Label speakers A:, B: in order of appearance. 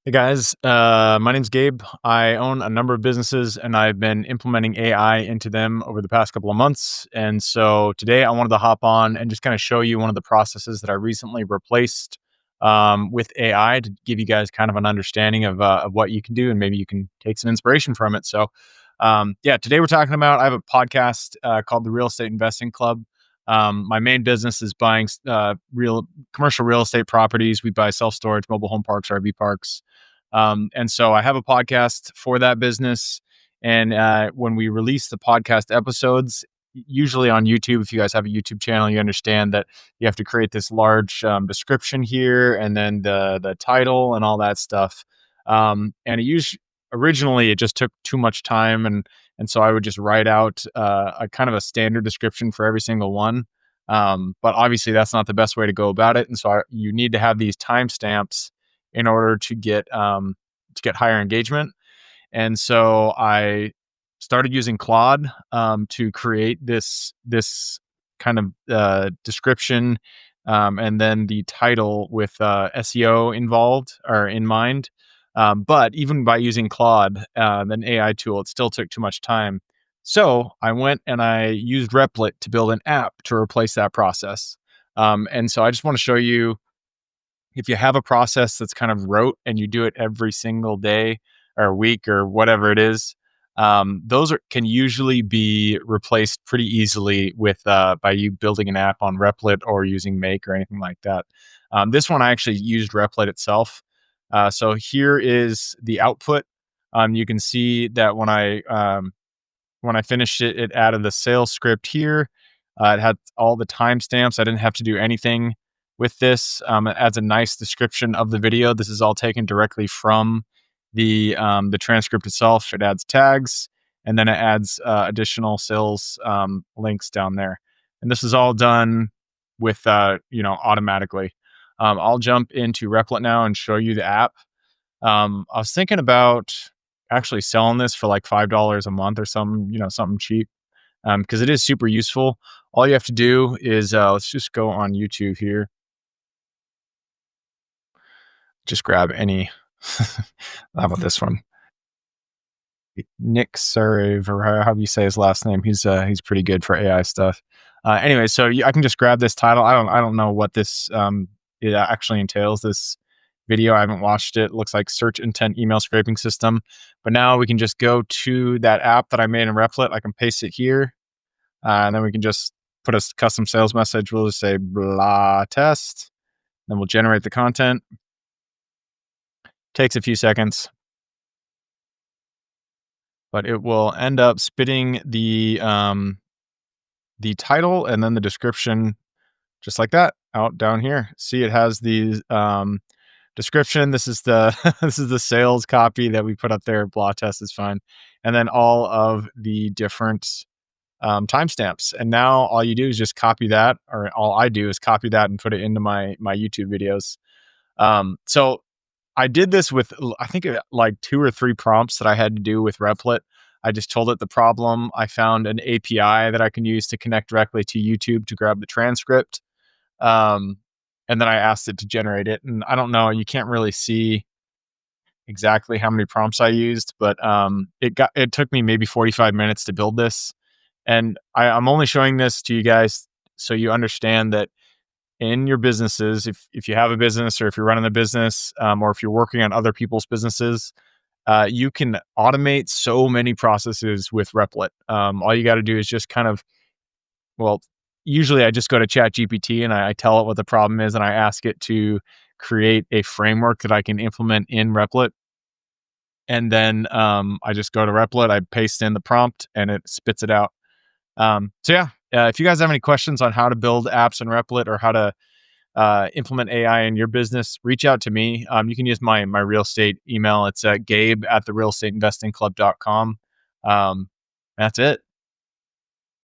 A: Hey guys, my name's Gabe. I own a number of businesses and I've been implementing AI into them over the past couple of months. And so today I wanted to hop on and just kind of show you one of the processes that I recently replaced with AI to give you guys kind of an understanding of what you can do and maybe you can take some inspiration from it. So, yeah, today we're talking about I have a podcast called the Real Estate Investing Club. My main business is buying real commercial real estate properties. We buy self storage, mobile home parks, RV parks. And so I have a podcast for that business. And when we release the podcast episodes, usually on YouTube, if you guys have a YouTube channel, you understand that you have to create this large description here and then the title and all that stuff. And originally it just took too much time, and so I would just write out a kind of a standard description for every single one. But obviously that's not the best way to go about it, and so you need to have these timestamps in order to get higher engagement. And so I started using Claude to create this kind of description, and then the title with SEO involved or in mind. But even by using Claude, an AI tool, it still took too much time. So I went and I used Replit to build an app to replace that process. And so I just want to show you, if you have a process that's kind of rote and you do it every single day or week or whatever it is, can usually be replaced pretty easily with by you building an app on Replit or using Make or anything like that. This one I actually used Replit itself. So here is the output. You can see that when I finished it, it added the sales script here. It had all the timestamps. I didn't have to do anything with this. It adds a nice description of the video. This is all taken directly from the transcript itself. It adds tags, and then it adds additional sales links down there. And this is all done with automatically. I'll jump into Replit now and show you the app. I was thinking about actually selling this for like $5 a month or something cheap, because it is super useful. All you have to do is let's just go on YouTube here. Just grab any. How about this one? Nick Surrave, or however you say his last name. He's pretty good for AI stuff. Anyway, so I can just grab this title. I don't know what this it actually entails. This video, I haven't watched it. It looks like search intent email scraping system. But now we can just go to that app that I made in Replit. I can paste it here, and then we can just put a custom sales message. We'll just say blah test. Then we'll generate the content. Takes a few seconds, but it will end up spitting the title and then the description just like that out down here. See, it has the description. This is the this is the sales copy that we put up there. Blah test is fine, and then all of the different timestamps. And now all you do is just copy that, or all I do is copy that and put it into my YouTube videos. So I did this with, I think, like 2 or 3 prompts that I had to do with Replit. I just told it the problem. I found an API that I can use to connect directly to YouTube to grab the transcript. And then I asked it to generate it. And I don't know, you can't really see exactly how many prompts I used, but it took me maybe 45 minutes to build this. And I'm only showing this to you guys so you understand that in your businesses, if you have a business, or if you're running a business, or if you're working on other people's businesses, you can automate so many processes with Replit. All you got to do is just usually I just go to ChatGPT and I tell it what the problem is, and I ask it to create a framework that I can implement in Replit. And then I just go to Replit, I paste in the prompt, and it spits it out. So yeah, if you guys have any questions on how to build apps in Replit or how to implement AI in your business, reach out to me. You can use my real estate email. It's Gabe at therealestateinvestingclub.com. That's it.